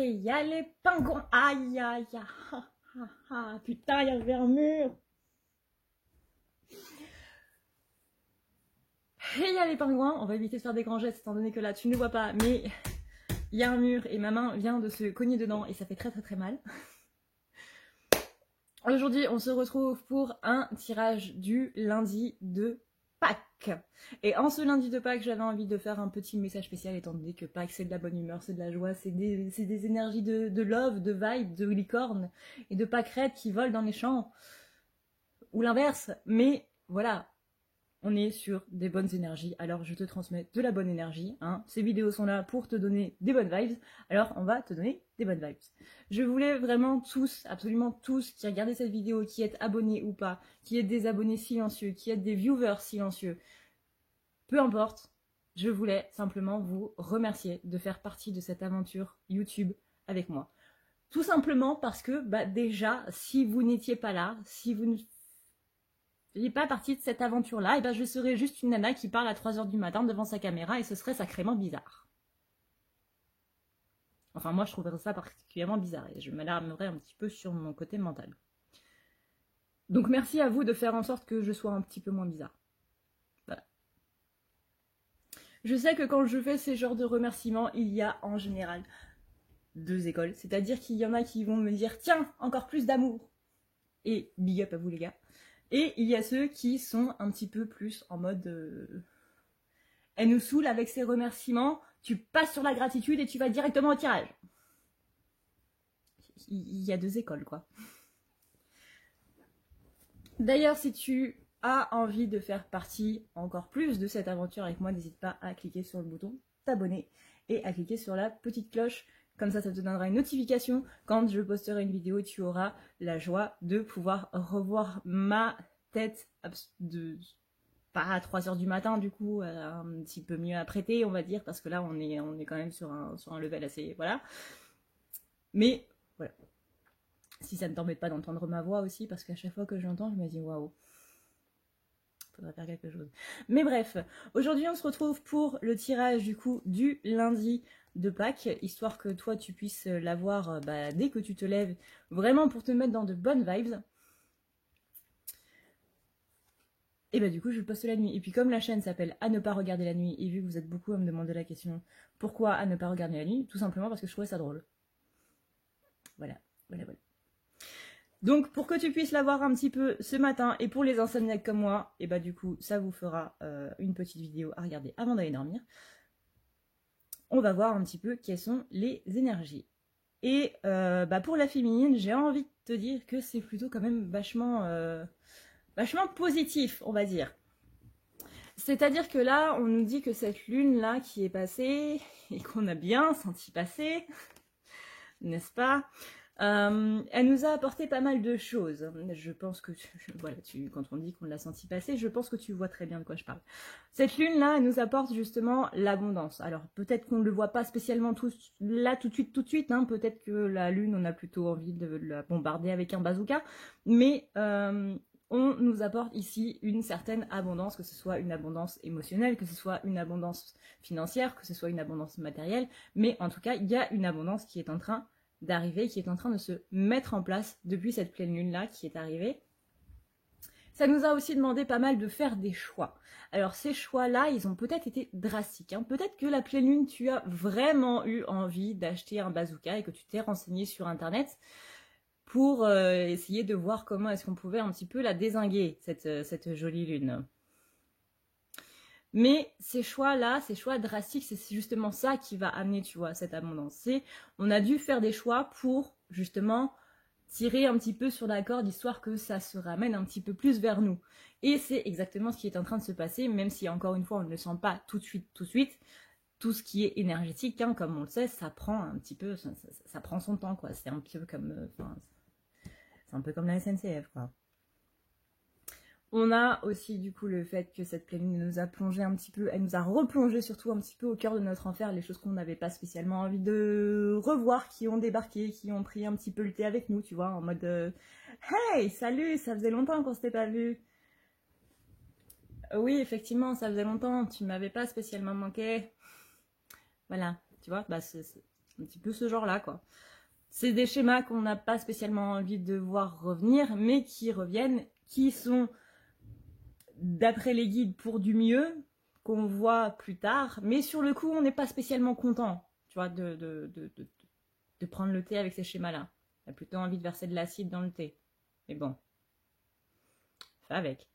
Et il y a les pingouins. Aïe, aïe, aïe. Ah, ah, ah. Putain, il y avait un mur. Et il y a les pingouins. On va éviter de faire des grands gestes étant donné que là, tu ne le vois pas. Mais il y a un mur et ma main vient de se cogner dedans et ça fait très très très mal. Aujourd'hui, on se retrouve pour un tirage du lundi de Pâques. Et en ce lundi de Pâques, j'avais envie de faire un petit message spécial étant donné que Pâques, c'est de la bonne humeur, c'est de la joie, c'est des énergies de love, de vibe, de licorne et de pâquerettes qui volent dans les champs. Ou l'inverse. Mais voilà, on est sur des bonnes énergies, alors je te transmets de la bonne énergie. Hein. Ces vidéos sont là pour te donner des bonnes vibes, alors on va te donner des bonnes vibes. Je voulais vraiment tous, absolument tous, qui regardaient cette vidéo, qui êtes abonnés ou pas, qui êtes des abonnés silencieux, qui êtes des viewers silencieux, peu importe, je voulais simplement vous remercier de faire partie de cette aventure YouTube avec moi. Tout simplement parce que, déjà, si vous n'étiez pas là, si vous ne faisiez pas partie de cette aventure-là, et je serais juste une nana qui parle à 3 h du matin devant sa caméra et ce serait sacrément bizarre. Enfin, moi, je trouverais ça particulièrement bizarre et je m'alarmerais un petit peu sur mon côté mental. Donc, merci à vous de faire en sorte que je sois un petit peu moins bizarre. Voilà. Je sais que quand je fais ces genres de remerciements, il y a en général 2 écoles. C'est-à-dire qu'il y en a qui vont me dire « Tiens, encore plus d'amour !» Et big up à vous les gars. Et il y a ceux qui sont un petit peu plus en mode elle nous saoule avec ses remerciements, tu passes sur la gratitude et tu vas directement au tirage. Il y a 2 écoles, quoi. D'ailleurs, si tu as envie de faire partie encore plus de cette aventure avec moi, n'hésite pas à cliquer sur le bouton t'abonner et à cliquer sur la petite cloche. Comme ça te donnera une notification quand je posterai une vidéo et tu auras la joie de pouvoir revoir ma tête pas à 3 h du matin du coup, un petit peu mieux apprêtée on va dire, parce que là on est quand même sur un level assez, voilà. Mais voilà. Si ça ne t'embête pas d'entendre ma voix aussi, parce qu'à chaque fois que j'entends, je me dis waouh. Faudrait faire quelque chose. Mais bref, aujourd'hui on se retrouve pour le tirage du coup du lundi de Pâques, histoire que toi tu puisses l'avoir dès que tu te lèves, vraiment pour te mettre dans de bonnes vibes. Et du coup je poste la nuit. Et puis comme la chaîne s'appelle à ne pas regarder la nuit, et vu que vous êtes beaucoup à me demander la question pourquoi à ne pas regarder la nuit, tout simplement parce que je trouvais ça drôle. Voilà. Donc pour que tu puisses l'avoir un petit peu ce matin, et pour les insomniaques comme moi, et du coup ça vous fera une petite vidéo à regarder avant d'aller dormir. On va voir un petit peu quelles sont les énergies. Et pour la féminine, j'ai envie de te dire que c'est plutôt quand même vachement positif, on va dire. C'est-à-dire que là, on nous dit que cette lune-là qui est passée, et qu'on a bien senti passer, n'est-ce pas ? Elle nous a apporté pas mal de choses. Je pense que, quand on dit qu'on l'a senti passer, je pense que tu vois très bien de quoi je parle. Cette lune-là, elle nous apporte justement l'abondance. Alors, peut-être qu'on ne le voit pas spécialement tout de suite. Hein. Peut-être que la lune, on a plutôt envie de la bombarder avec un bazooka. Mais on nous apporte ici une certaine abondance, que ce soit une abondance émotionnelle, que ce soit une abondance financière, que ce soit une abondance matérielle. Mais en tout cas, il y a une abondance qui est en train d'arriver, qui est en train de se mettre en place depuis cette pleine lune-là qui est arrivée. Ça nous a aussi demandé pas mal de faire des choix. Alors ces choix-là, ils ont peut-être été drastiques. Hein. Peut-être que la pleine lune, tu as vraiment eu envie d'acheter un bazooka et que tu t'es renseigné sur Internet pour essayer de voir comment est-ce qu'on pouvait un petit peu la dézinguer, cette jolie lune. Mais ces choix-là, ces choix drastiques, c'est justement ça qui va amener, tu vois, cette abondance. On a dû faire des choix pour, justement, tirer un petit peu sur la corde, histoire que ça se ramène un petit peu plus vers nous. Et c'est exactement ce qui est en train de se passer, même si, encore une fois, on ne le sent pas tout de suite. Tout ce qui est énergétique, hein, comme on le sait, ça prend un petit peu, ça prend son temps, quoi. C'est un peu comme, c'est un peu comme la SNCF, quoi. On a aussi du coup le fait que cette pleine lune nous a plongé un petit peu, elle nous a replongé surtout un petit peu au cœur de notre enfer, les choses qu'on n'avait pas spécialement envie de revoir, qui ont débarqué, qui ont pris un petit peu le thé avec nous, tu vois, en mode hey, salut, ça faisait longtemps qu'on s'était pas vu. Oui, effectivement, ça faisait longtemps, tu m'avais pas spécialement manqué. Voilà, tu vois, un petit peu ce genre-là, quoi. C'est des schémas qu'on n'a pas spécialement envie de voir revenir, mais qui reviennent, qui sont, d'après les guides, pour du mieux, qu'on voit plus tard, mais sur le coup, on n'est pas spécialement content, tu vois, de prendre le thé avec ces schémas-là. On a plutôt envie de verser de l'acide dans le thé. Mais bon, fais avec.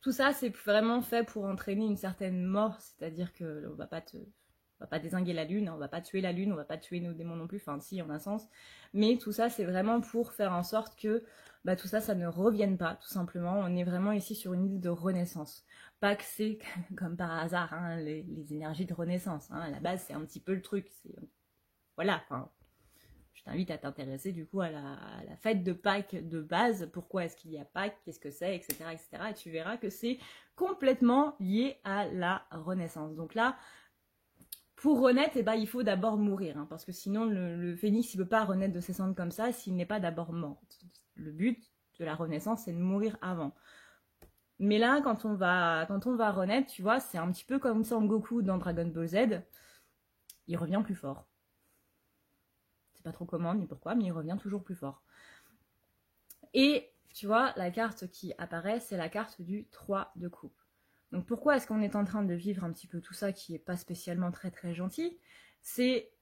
Tout ça, c'est vraiment fait pour entraîner une certaine mort, c'est-à-dire que on va pas dézinguer la lune, on va pas tuer la lune, on va pas tuer nos démons non plus, enfin si, en un sens. Mais tout ça, c'est vraiment pour faire en sorte que tout ça, ça ne revienne pas, tout simplement. On est vraiment ici sur une idée de renaissance. Pas que c'est comme par hasard, hein, les énergies de renaissance. Hein. À la base, c'est un petit peu le truc. Voilà, enfin, je t'invite à t'intéresser du coup à la fête de Pâques de base. Pourquoi est-ce qu'il y a Pâques, qu'est-ce que c'est, etc., etc. Et tu verras que c'est complètement lié à la renaissance. Donc là, pour renaître, il faut d'abord mourir, hein, parce que sinon le phénix, il ne peut pas renaître de ses cendres comme ça s'il n'est pas d'abord mort. Le but de la renaissance, c'est de mourir avant. Mais là, quand on va renaître, tu vois, c'est un petit peu comme Son Goku dans Dragon Ball Z. Il revient plus fort. Pas trop comment ni pourquoi, mais il revient toujours plus fort. Et tu vois, la carte qui apparaît, c'est la carte du 3 de coupe. Donc pourquoi est-ce qu'on est en train de vivre un petit peu tout ça qui est pas spécialement très très gentil? C'est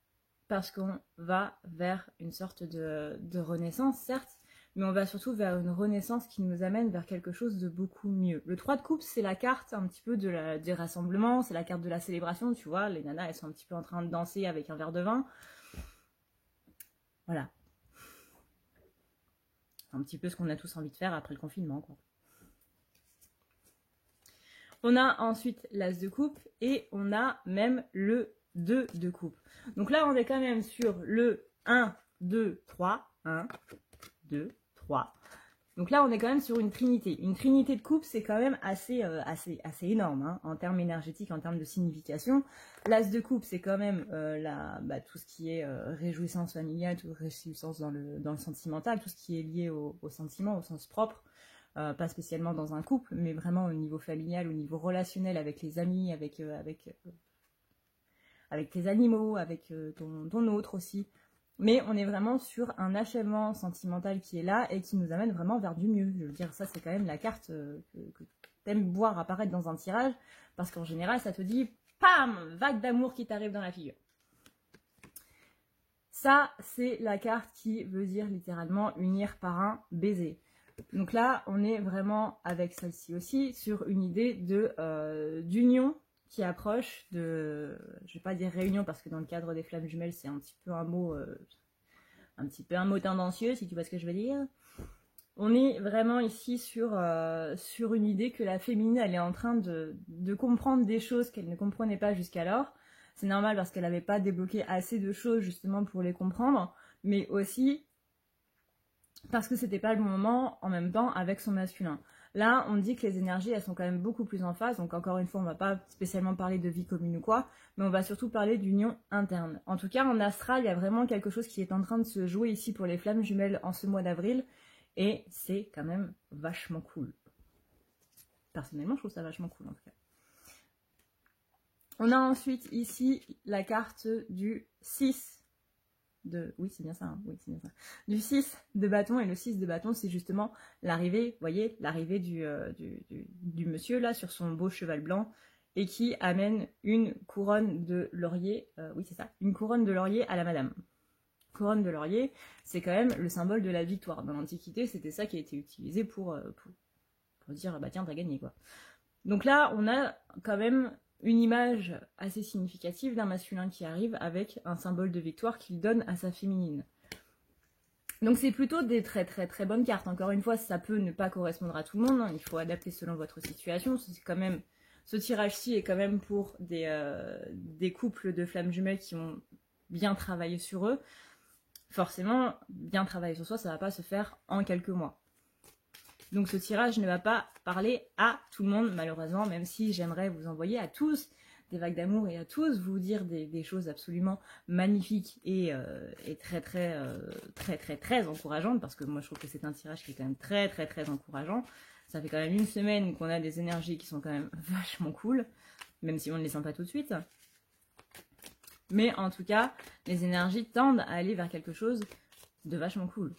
parce qu'on va vers une sorte de renaissance, certes, mais on va surtout vers une renaissance qui nous amène vers quelque chose de beaucoup mieux. Le 3 de coupe, c'est la carte un petit peu des rassemblements, c'est la carte de la célébration, tu vois, les nanas, elles sont un petit peu en train de danser avec un verre de vin. Voilà. Un petit peu ce qu'on a tous envie de faire après le confinement, quoi. On a ensuite l'as de coupe et on a même le 2 de coupe. Donc là, on est quand même sur le 1, 2, 3. 1, 2, 3. Donc là, on est quand même sur une trinité. Une trinité de coupe, c'est quand même assez énorme, hein, en termes énergétiques, en termes de signification. L'as de coupe, c'est quand même tout ce qui est réjouissance familiale, toute réjouissance dans le sentimental, tout ce qui est lié au sentiment, au sens propre. Pas spécialement dans un couple, mais vraiment au niveau familial, au niveau relationnel, avec les amis, avec tes animaux, avec ton autre aussi. Mais on est vraiment sur un achèvement sentimental qui est là et qui nous amène vraiment vers du mieux. Je veux dire, ça, c'est quand même la carte que t'aimes voir apparaître dans un tirage, parce qu'en général, ça te dit, pam, vague d'amour qui t'arrive dans la figure. Ça, c'est la carte qui veut dire littéralement unir par un baiser. Donc là, on est vraiment, avec celle-ci aussi, sur une idée d'union qui approche de, je vais pas dire réunion parce que dans le cadre des flammes jumelles, c'est un petit peu un mot tendancieux, si tu vois ce que je veux dire. On est vraiment ici sur une idée que la féminine, elle est en train de comprendre des choses qu'elle ne comprenait pas jusqu'alors. C'est normal parce qu'elle n'avait pas débloqué assez de choses justement pour les comprendre, mais aussi parce que c'était pas le bon moment en même temps avec son masculin. Là, on dit que les énergies, elles sont quand même beaucoup plus en phase. Donc encore une fois, on va pas spécialement parler de vie commune ou quoi, mais on va surtout parler d'union interne. En tout cas, en astral, il y a vraiment quelque chose qui est en train de se jouer ici pour les flammes jumelles en ce mois d'avril. Et c'est quand même vachement cool. Personnellement, je trouve ça vachement cool en tout cas. On a ensuite ici la carte du 6. Oui, c'est bien ça, hein. Oui, c'est bien ça. Du 6 de bâton, et le 6 de bâton, c'est justement l'arrivée, vous voyez, l'arrivée du monsieur là sur son beau cheval blanc et qui amène une couronne de laurier, oui c'est ça, une couronne de laurier à la madame. Couronne de laurier, c'est quand même le symbole de la victoire. Dans l'Antiquité, c'était ça qui a été utilisé pour dire, bah tiens, t'as gagné quoi. Donc là, on a quand même une image assez significative d'un masculin qui arrive avec un symbole de victoire qu'il donne à sa féminine. Donc c'est plutôt des très très très bonnes cartes. Encore une fois, ça peut ne pas correspondre à tout le monde, hein. Il faut adapter selon votre situation. C'est quand même, ce tirage-ci est quand même pour des couples de flammes jumelles qui ont bien travaillé sur eux. Forcément, bien travailler sur soi, ça ne va pas se faire en quelques mois. Donc ce tirage ne va pas parler à tout le monde, malheureusement, même si j'aimerais vous envoyer à tous des vagues d'amour et à tous vous dire des choses absolument magnifiques et très très très très très encourageantes, parce que moi je trouve que c'est un tirage qui est quand même très très très encourageant. Ça fait quand même une semaine qu'on a des énergies qui sont quand même vachement cool, même si on ne les sent pas tout de suite. Mais en tout cas, les énergies tendent à aller vers quelque chose de vachement cool.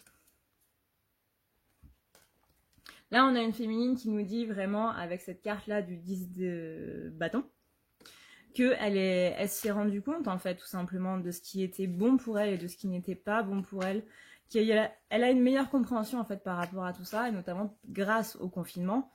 Là, on a une féminine qui nous dit vraiment, avec cette carte-là du 10 de bâton, qu'elle s'est rendue compte, en fait, tout simplement, de ce qui était bon pour elle et de ce qui n'était pas bon pour elle. Elle a une meilleure compréhension, en fait, par rapport à tout ça, et notamment grâce au confinement.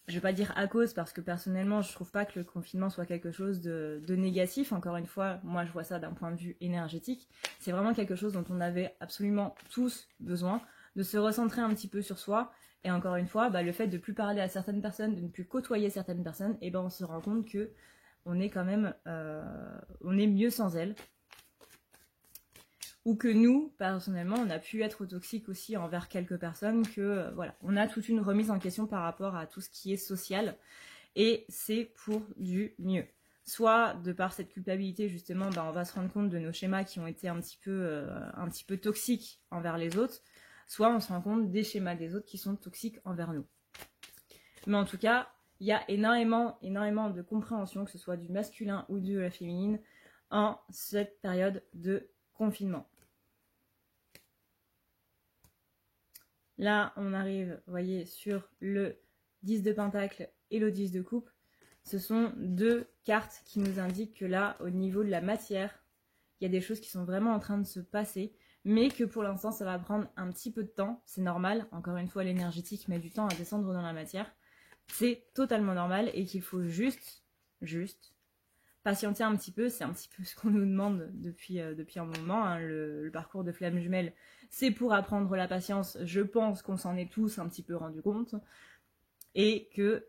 Je ne vais pas dire à cause, parce que personnellement, je ne trouve pas que le confinement soit quelque chose de négatif. Encore une fois, moi, je vois ça d'un point de vue énergétique. C'est vraiment quelque chose dont on avait absolument tous besoin, de se recentrer un petit peu sur soi. Et encore une fois, le fait de ne plus parler à certaines personnes, de ne plus côtoyer certaines personnes, et on se rend compte que on est quand même, on est mieux sans elles. Ou que nous, personnellement, on a pu être toxique aussi envers quelques personnes, que voilà, on a toute une remise en question par rapport à tout ce qui est social, et c'est pour du mieux. Soit de par cette culpabilité, justement, on va se rendre compte de nos schémas qui ont été un petit peu toxiques envers les autres, soit on se rend compte des schémas des autres qui sont toxiques envers nous. Mais en tout cas, il y a énormément de compréhension, que ce soit du masculin ou de la féminine, en cette période de confinement. Là, on arrive, vous voyez, sur le 10 de pentacle et le 10 de coupe. Ce sont deux cartes qui nous indiquent que là, au niveau de la matière, il y a des choses qui sont vraiment en train de se passer, mais que pour l'instant, ça va prendre un petit peu de temps. C'est normal. Encore une fois, l'énergétique met du temps à descendre dans la matière. C'est totalement normal et qu'il faut juste patienter un petit peu. C'est un petit peu ce qu'on nous demande depuis un moment. Hein. Le parcours de flamme jumelle, c'est pour apprendre la patience. Je pense qu'on s'en est tous un petit peu rendu compte. Et que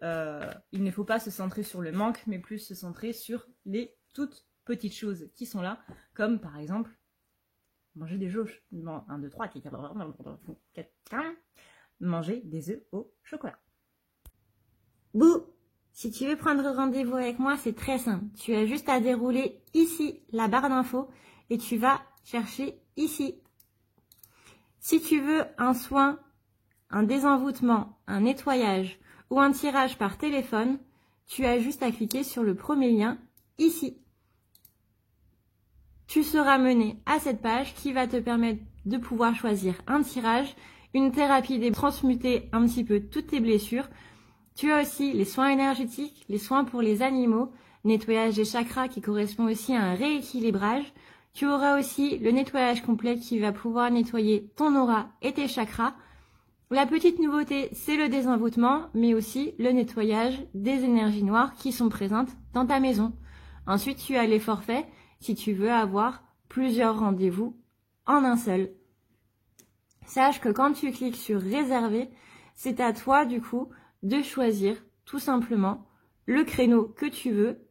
il ne faut pas se centrer sur le manque, mais plus se centrer sur les toutes petites choses qui sont là, comme par exemple manger des œufs. 1, 2, 3, 4, 5. Manger des œufs au chocolat. Bouh! Si tu veux prendre rendez-vous avec moi, c'est très simple. Tu as juste à dérouler ici la barre d'infos et tu vas chercher ici. Si tu veux un soin, un désenvoûtement, un nettoyage ou un tirage par téléphone, tu as juste à cliquer sur le premier lien ici. Tu seras mené à cette page qui va te permettre de pouvoir choisir un tirage, une thérapie, transmuter un petit peu toutes tes blessures. Tu as aussi les soins énergétiques, les soins pour les animaux, nettoyage des chakras qui correspond aussi à un rééquilibrage. Tu auras aussi le nettoyage complet qui va pouvoir nettoyer ton aura et tes chakras. La petite nouveauté, c'est le désenvoûtement, mais aussi le nettoyage des énergies noires qui sont présentes dans ta maison. Ensuite, tu as les forfaits si tu veux avoir plusieurs rendez-vous en un seul. Sache que quand tu cliques sur réserver, c'est à toi du coup de choisir tout simplement le créneau que tu veux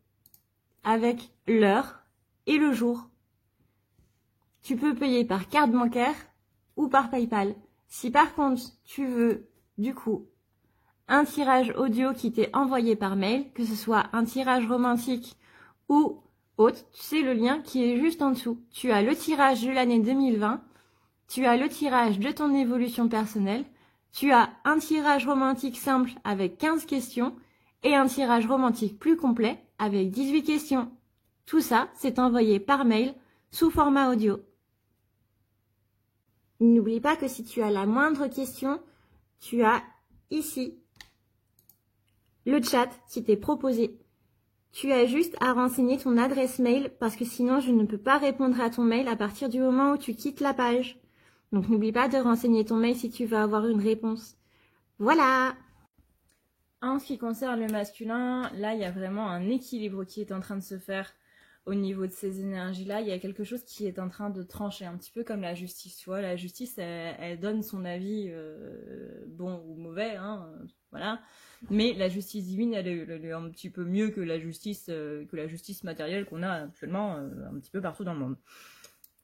avec l'heure et le jour. Tu peux payer par carte bancaire ou par PayPal. Si par contre tu veux du coup un tirage audio qui t'est envoyé par mail, que ce soit un tirage romantique ou autre, c'est le lien qui est juste en dessous. Tu as le tirage de l'année 2020, tu as le tirage de ton évolution personnelle, tu as un tirage romantique simple avec 15 questions et un tirage romantique plus complet avec 18 questions. Tout ça, c'est envoyé par mail sous format audio. N'oublie pas que si tu as la moindre question, tu as ici le chat qui t'est proposé. Tu as juste à renseigner ton adresse mail parce que sinon je ne peux pas répondre à ton mail à partir du moment où tu quittes la page. Donc n'oublie pas de renseigner ton mail si tu veux avoir une réponse. Voilà! En ce qui concerne le masculin, là il y a vraiment un équilibre qui est en train de se faire au niveau de ces énergies-là. Il y a quelque chose qui est en train de trancher, un petit peu comme la justice. Tu vois, la justice, elle donne son avis bon ou mauvais, hein, voilà. Mais la justice divine, elle est un petit peu mieux que la justice matérielle qu'on a actuellement un petit peu partout dans le monde.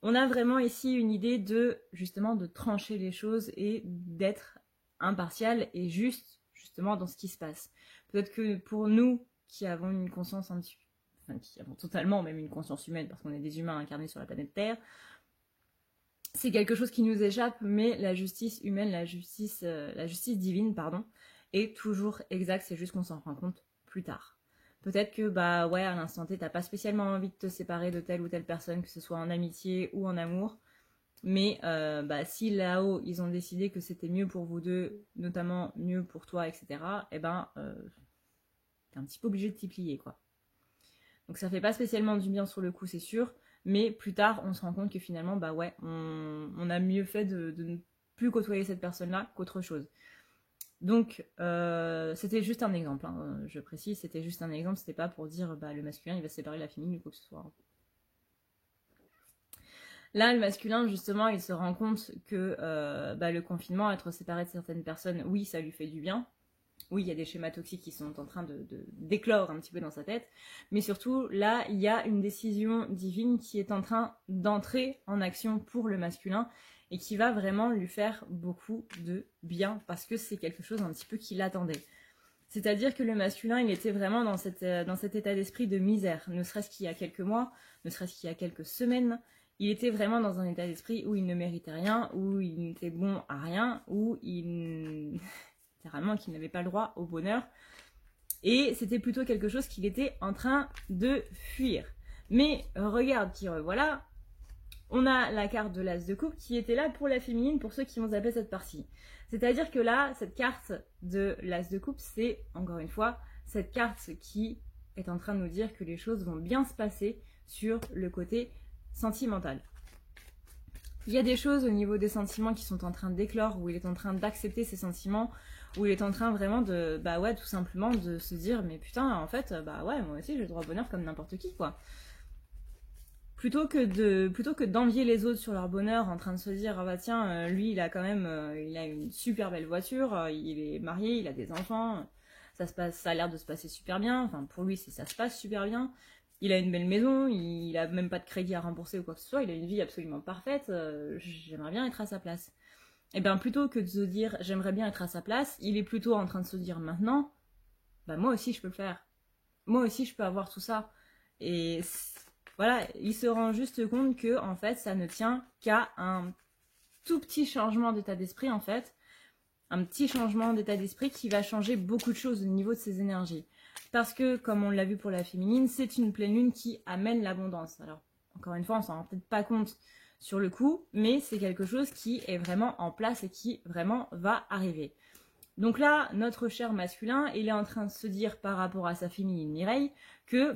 On a vraiment ici une idée de, justement, de trancher les choses et d'être impartial et juste, justement, dans ce qui se passe. Peut-être que pour nous, qui avons une conscience un petit peu, enfin, qui avons totalement même une conscience humaine, parce qu'on est des humains incarnés sur la planète Terre, c'est quelque chose qui nous échappe, mais la justice humaine, la justice divine, pardon, est toujours exacte, c'est juste qu'on s'en rend compte plus tard. Peut-être que, bah ouais, à l'instant T, t'as pas spécialement envie de te séparer de telle ou telle personne, que ce soit en amitié ou en amour. Mais bah, si là-haut, ils ont décidé que c'était mieux pour vous deux, notamment mieux pour toi, etc., eh ben, t'es un petit peu obligé de t'y plier, quoi. Donc ça fait pas spécialement du bien sur le coup, c'est sûr, mais plus tard, on se rend compte que finalement, bah ouais, on a mieux fait de ne plus côtoyer cette personne-là qu'autre chose. Donc, c'était juste un exemple, hein, je précise, c'était juste un exemple, c'était pas pour dire bah, le masculin il va se séparer de la féminine ou quoi que ce soit. Là, le masculin, justement, il se rend compte que bah, le confinement, être séparé de certaines personnes, oui, ça lui fait du bien. Oui, il y a des schémas toxiques qui sont en train d'éclore un petit peu dans sa tête. Mais surtout, là, il y a une décision divine qui est en train d'entrer en action pour le masculin et qui va vraiment lui faire beaucoup de bien parce que c'est quelque chose un petit peu qu'il attendait. C'est-à-dire que le masculin, il était vraiment dans cet état d'esprit de misère, ne serait-ce qu'il y a quelques mois, ne serait-ce qu'il y a quelques semaines. Il était vraiment dans un état d'esprit où il ne méritait rien, où il n'était bon à rien, où littéralement qu'il n'avait pas le droit au bonheur. Et c'était plutôt quelque chose qu'il était en train de fuir. Mais regarde qui revoilà, on a la carte de l'As de coupe qui était là pour la féminine, pour ceux qui vont zapper cette partie. C'est-à-dire que là, cette carte de l'As de coupe, c'est, encore une fois, cette carte qui est en train de nous dire que les choses vont bien se passer sur le côté sentimental. Il y a des choses au niveau des sentiments qui sont en train d'éclore, où il est en train d'accepter ses sentiments, où il est en train vraiment de, bah ouais, tout simplement de se dire, mais putain, en fait, bah ouais, moi aussi j'ai le droit au bonheur comme n'importe qui, quoi. Plutôt que d'envier les autres sur leur bonheur, en train de se dire, ah bah tiens, lui il a quand même, il a une super belle voiture, il est marié, il a des enfants, ça a l'air de se passer super bien, enfin pour lui ça se passe super bien. Il a une belle maison, il a même pas de crédit à rembourser ou quoi que ce soit, il a une vie absolument parfaite, j'aimerais bien être à sa place. Et bien plutôt que de se dire j'aimerais bien être à sa place, il est plutôt en train de se dire maintenant, bah moi aussi je peux le faire. Moi aussi je peux avoir tout ça. Et voilà, il se rend juste compte que en fait ça ne tient qu'à un tout petit changement d'état d'esprit en fait. Un petit changement d'état d'esprit qui va changer beaucoup de choses au niveau de ses énergies. Parce que, comme on l'a vu pour la féminine, c'est une pleine lune qui amène l'abondance. Alors, encore une fois, on s'en rend peut-être pas compte sur le coup, mais c'est quelque chose qui est vraiment en place et qui vraiment va arriver. Donc là, notre cher masculin, il est en train de se dire par rapport à sa féminine Mireille que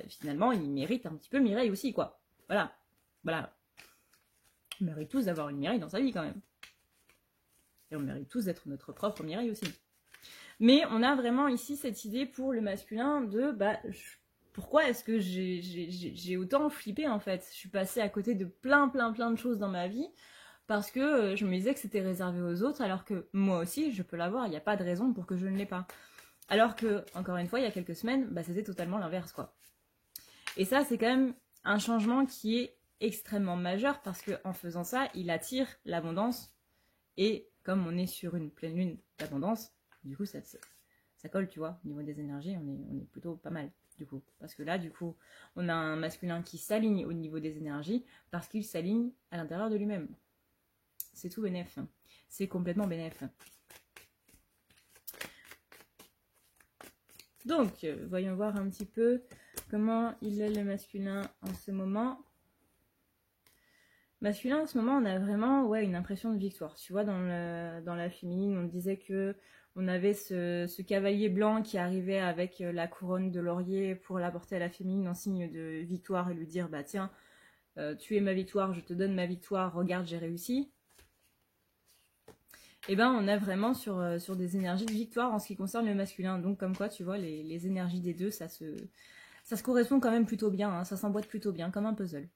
finalement, il mérite un petit peu Mireille aussi, quoi. Voilà. On mérite tous d'avoir une Mireille dans sa vie quand même. Et on mérite tous d'être notre propre Mireille aussi. Mais on a vraiment ici cette idée pour le masculin de pourquoi est-ce que j'ai autant flippé en fait. Je suis passée à côté de plein de choses dans ma vie parce que je me disais que c'était réservé aux autres alors que moi aussi je peux l'avoir, il n'y a pas de raison pour que je ne l'ai pas. Alors que, encore une fois, il y a quelques semaines, c'était totalement l'inverse quoi. Et ça c'est quand même un changement qui est extrêmement majeur parce qu'en faisant ça, il attire l'abondance et comme on est sur une pleine lune d'abondance, du coup, ça colle, tu vois. Au niveau des énergies, on est plutôt pas mal, du coup. Parce que là, du coup, on a un masculin qui s'aligne au niveau des énergies parce qu'il s'aligne à l'intérieur de lui-même. C'est tout bénef. C'est complètement bénef. Donc, voyons voir un petit peu comment il est le masculin en ce moment. Masculin, en ce moment, on a vraiment une impression de victoire. Tu vois, dans la féminine, on disait que on avait ce cavalier blanc qui arrivait avec la couronne de laurier pour l'apporter à la féminine en signe de victoire et lui dire, bah tiens, tu es ma victoire, je te donne ma victoire, regarde, j'ai réussi. Et ben, on a vraiment sur des énergies de victoire en ce qui concerne le masculin. Donc, comme quoi, tu vois, les énergies des deux, ça se correspond quand même plutôt bien, hein, ça s'emboîte plutôt bien, comme un puzzle.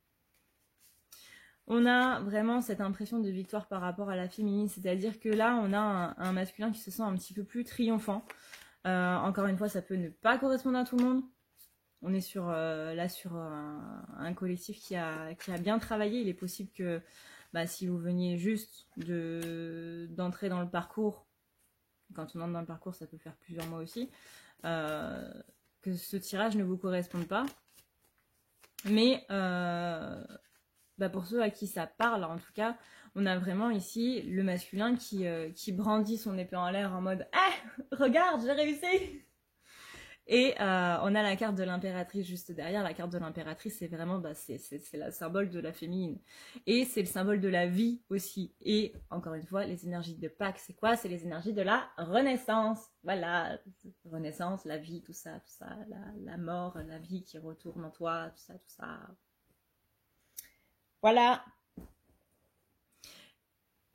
On a vraiment cette impression de victoire par rapport à la féminine, c'est-à-dire que là, on a un masculin qui se sent un petit peu plus triomphant. Encore une fois, ça peut ne pas correspondre à tout le monde. On est sur un collectif qui a bien travaillé. Il est possible que si vous veniez juste d'entrer dans le parcours, quand on entre dans le parcours, ça peut faire plusieurs mois aussi, que ce tirage ne vous corresponde pas. Mais pour ceux à qui ça parle, en tout cas, on a vraiment ici le masculin qui brandit son épée en l'air en mode « Ah, regarde, j'ai réussi !» Et on a la carte de l'impératrice juste derrière. La carte de l'impératrice, c'est vraiment, c'est le symbole de la féminine. Et c'est le symbole de la vie aussi. Et encore une fois, les énergies de Pâques, c'est quoi? C'est les énergies de la renaissance. Voilà, renaissance, la vie, tout ça, la mort, la vie qui retourne en toi, tout ça. Voilà.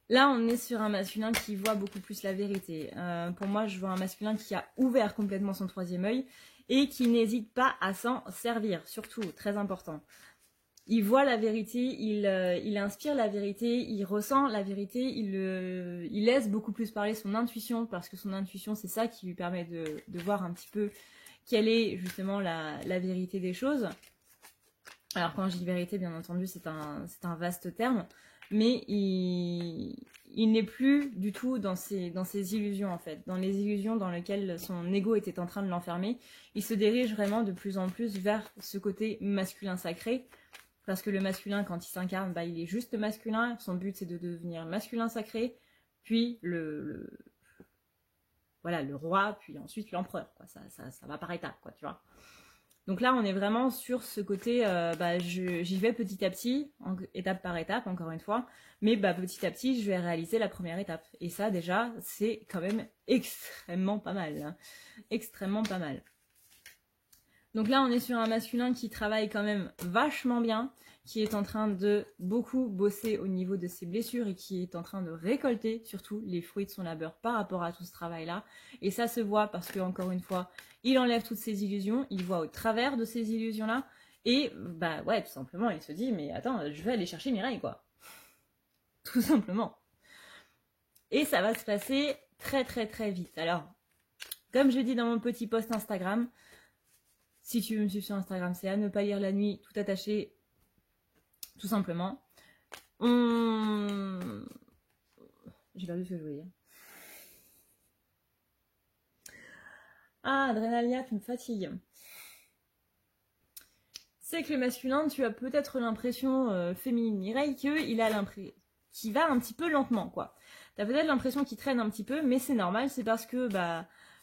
Là, on est sur un masculin qui voit beaucoup plus la vérité. Pour moi, je vois un masculin qui a ouvert complètement son troisième œil et qui n'hésite pas à s'en servir, surtout, très important. Il voit la vérité, il inspire la vérité, il ressent la vérité, il laisse beaucoup plus parler son intuition, parce que son intuition, c'est ça qui lui permet de voir un petit peu quelle est justement la vérité des choses. Alors quand je dis vérité, bien entendu, c'est un vaste terme. Mais il n'est plus du tout dans ses illusions, en fait. Dans les illusions dans lesquelles son ego était en train de l'enfermer. Il se dirige vraiment de plus en plus vers ce côté masculin sacré. Parce que le masculin, quand il s'incarne, il est juste masculin. Son but, c'est de devenir masculin sacré. Puis le roi, puis ensuite l'empereur. Ça va par étapes, quoi, tu vois. Donc là, on est vraiment sur ce côté, j'y vais petit à petit, étape par étape, encore une fois, mais petit à petit, je vais réaliser la première étape. Et ça, déjà, c'est quand même extrêmement pas mal. Hein. Extrêmement pas mal. Donc là, on est sur un masculin qui travaille quand même vachement bien, qui est en train de beaucoup bosser au niveau de ses blessures et qui est en train de récolter surtout les fruits de son labeur par rapport à tout ce travail-là. Et ça se voit parce que, encore une fois, il enlève toutes ses illusions, il voit au travers de ces illusions-là, et tout simplement, il se dit, mais attends, je vais aller chercher Mireille, quoi. Tout simplement. Et ça va se passer très très très vite. Alors, comme je dis dans mon petit post Instagram, si tu veux me suivre sur Instagram, c'est à ne pas lire la nuit, tout attaché, tout simplement. J'ai perdu ce que je voulais dire. Ah, Adrénalia, tu me fatigues. C'est que le masculin, tu as peut-être l'impression, féminine Mireille, qu'il va un petit peu lentement, quoi. T'as peut-être l'impression qu'il traîne un petit peu, mais c'est normal, c'est parce que,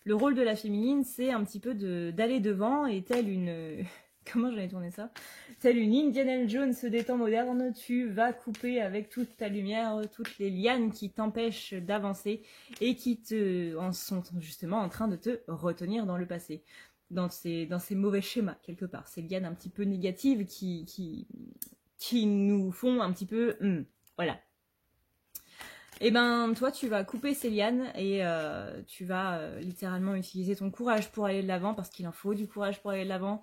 le rôle de la féminine, c'est un petit peu d'aller devant, et telle une... Comment j'allais tourner ça? Telle une Indiana Jones des temps modernes, tu vas couper avec toute ta lumière, toutes les lianes qui t'empêchent d'avancer et qui sont justement en train de te retenir dans le passé, dans ces mauvais schémas quelque part, ces lianes un petit peu négatives qui nous font un petit peu... voilà. Et toi, tu vas couper ces lianes et tu vas littéralement utiliser ton courage pour aller de l'avant, parce qu'il en faut du courage pour aller de l'avant.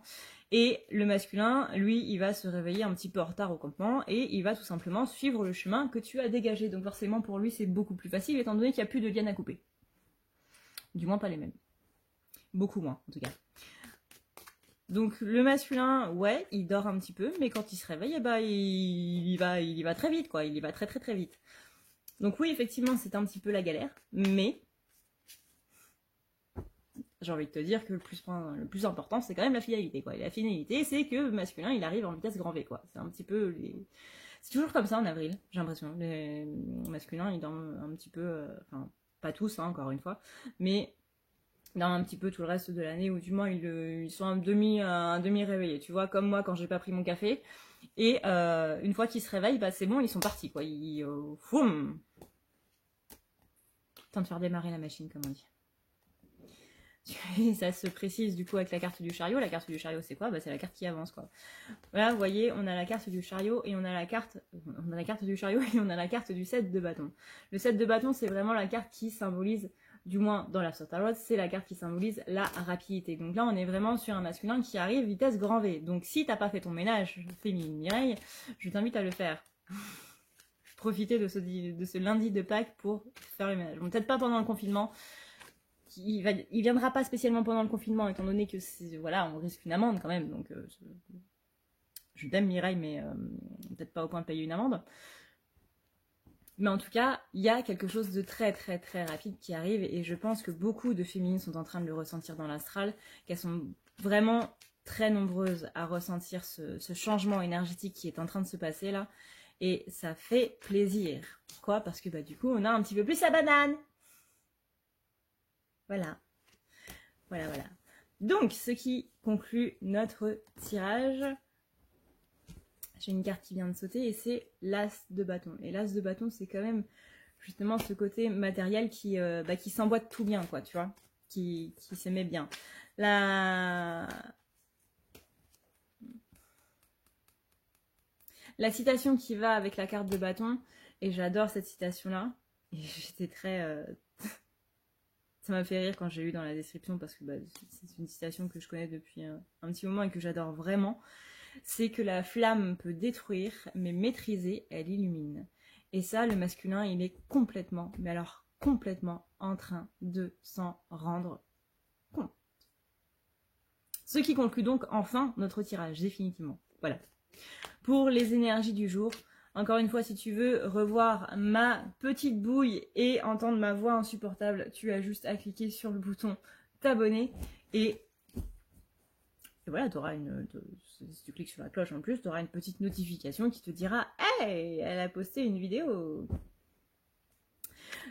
Et le masculin, lui, il va se réveiller un petit peu en retard au campement et il va tout simplement suivre le chemin que tu as dégagé. Donc forcément, pour lui, c'est beaucoup plus facile étant donné qu'il n'y a plus de lianes à couper. Du moins, pas les mêmes. Beaucoup moins, en tout cas. Donc le masculin, ouais, il dort un petit peu, mais quand il se réveille, il y va très vite, quoi. Il y va très très très vite. Donc oui, effectivement, c'est un petit peu la galère, mais j'ai envie de te dire que le plus important, c'est quand même la finalité, quoi. Et la finalité, c'est que le masculin, il arrive en vitesse grand V, quoi. C'est un petit peu... C'est toujours comme ça en avril, j'ai l'impression. Les masculins, ils dorment un petit peu... Enfin, pas tous, hein, encore une fois, mais ils dorment un petit peu tout le reste de l'année, ou du moins, ils sont un demi réveillés. Tu vois, comme moi, quand j'ai pas pris mon café. Et une fois qu'ils se réveillent, c'est bon, ils sont partis, quoi. Foum. Temps de faire démarrer la machine, comme on dit. Et ça se précise du coup avec la carte du chariot. La carte du chariot, c'est quoi? C'est la carte qui avance, quoi. Voilà, vous voyez, on a la carte du chariot et on a la carte du chariot et on a la carte du 7 de bâton. Le 7 de bâton, c'est vraiment la carte qui symbolise, du moins dans la Tarot, c'est la carte qui symbolise la rapidité. Donc là, on est vraiment sur un masculin qui arrive vitesse grand V. Donc si t'as pas fait ton ménage, féminine Mireille, je t'invite à le faire. Profitez de ce lundi de Pâques pour faire le ménage. Bon, peut-être pas pendant le confinement. Il viendra pas spécialement pendant le confinement, étant donné que voilà, on risque une amende quand même. Donc je t'aime Mireille, mais peut-être pas au point de payer une amende. Mais en tout cas, il y a quelque chose de très très très rapide qui arrive, et je pense que beaucoup de féminines sont en train de le ressentir dans l'astral, qu'elles sont vraiment très nombreuses à ressentir ce changement énergétique qui est en train de se passer là, et ça fait plaisir. Pourquoi? Parce que du coup, on a un petit peu plus la banane. Voilà. Donc, ce qui conclut notre tirage. J'ai une carte qui vient de sauter et c'est l'As de bâton. Et l'As de bâton, c'est quand même justement ce côté matériel qui s'emboîte tout bien, quoi, tu vois, qui se met bien. La citation qui va avec la carte de bâton, et j'adore cette citation-là, et j'étais très... Ça m'a fait rire quand j'ai lu dans la description, parce que c'est une citation que je connais depuis un petit moment et que j'adore vraiment. C'est que la flamme peut détruire, mais maîtriser, elle illumine. Et ça, le masculin, il est complètement, mais alors complètement en train de s'en rendre compte. Ce qui conclut donc enfin notre tirage, définitivement. Voilà. Pour les énergies du jour, encore une fois, si tu veux revoir ma petite bouille et entendre ma voix insupportable, tu as juste à cliquer sur le bouton t'abonner et voilà, si tu cliques sur la cloche en plus, tu auras une petite notification qui te dira « Hey, elle a posté une vidéo !»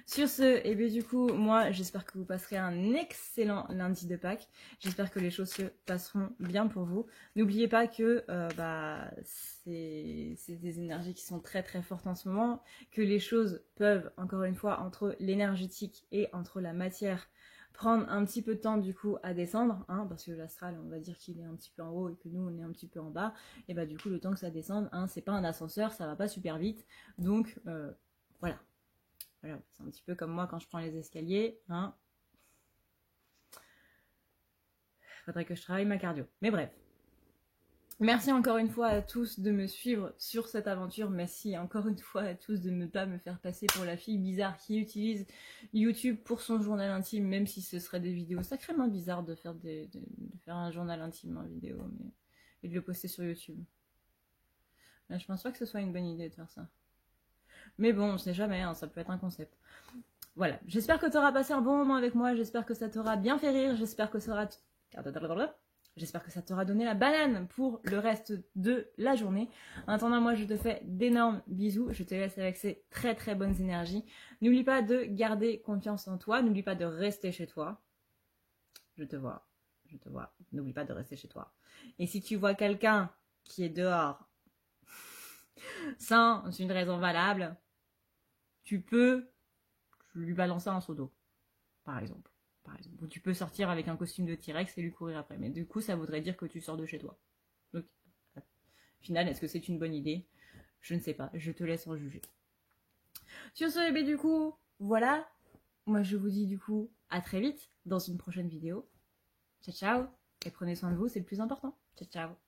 Sur ce, et bien du coup, moi, j'espère que vous passerez un excellent lundi de Pâques. J'espère que les choses se passeront bien pour vous. N'oubliez pas que c'est des énergies qui sont très très fortes en ce moment, que les choses peuvent, encore une fois, entre l'énergétique et entre la matière, prendre un petit peu de temps du coup à descendre, hein, parce que l'astral, on va dire qu'il est un petit peu en haut et que nous, on est un petit peu en bas. Et bah du coup, le temps que ça descende, hein, c'est pas un ascenseur, ça va pas super vite. Donc, voilà. Voilà, c'est un petit peu comme moi quand je prends les escaliers. Hein. Faudrait que je travaille ma cardio. Mais bref. Merci encore une fois à tous de me suivre sur cette aventure. Merci encore une fois à tous de ne pas me faire passer pour la fille bizarre qui utilise YouTube pour son journal intime, même si ce serait des vidéos sacrément bizarres de faire, de faire un journal intime en vidéo et de le poster sur YouTube. Là, je pense pas que ce soit une bonne idée de faire ça. Mais bon, on sait jamais, hein, ça peut être un concept. Voilà, j'espère que tu auras passé un bon moment avec moi, j'espère que ça t'aura bien fait rire, j'espère que ça t'aura donné la banane pour le reste de la journée. En attendant, moi, je te fais d'énormes bisous, je te laisse avec ces très très bonnes énergies. N'oublie pas de garder confiance en toi, n'oublie pas de rester chez toi. Je te vois, n'oublie pas de rester chez toi. Et si tu vois quelqu'un qui est dehors sans une raison valable, tu peux lui balancer un seau d'eau, par exemple. Ou tu peux sortir avec un costume de T-Rex et lui courir après. Mais du coup, ça voudrait dire que tu sors de chez toi. Donc, au final, est-ce que c'est une bonne idée? Je ne sais pas. Je te laisse en juger. Sur ce, bébé, du coup, voilà. Moi, je vous dis du coup à très vite dans une prochaine vidéo. Ciao, ciao. Et prenez soin de vous, c'est le plus important. Ciao, ciao.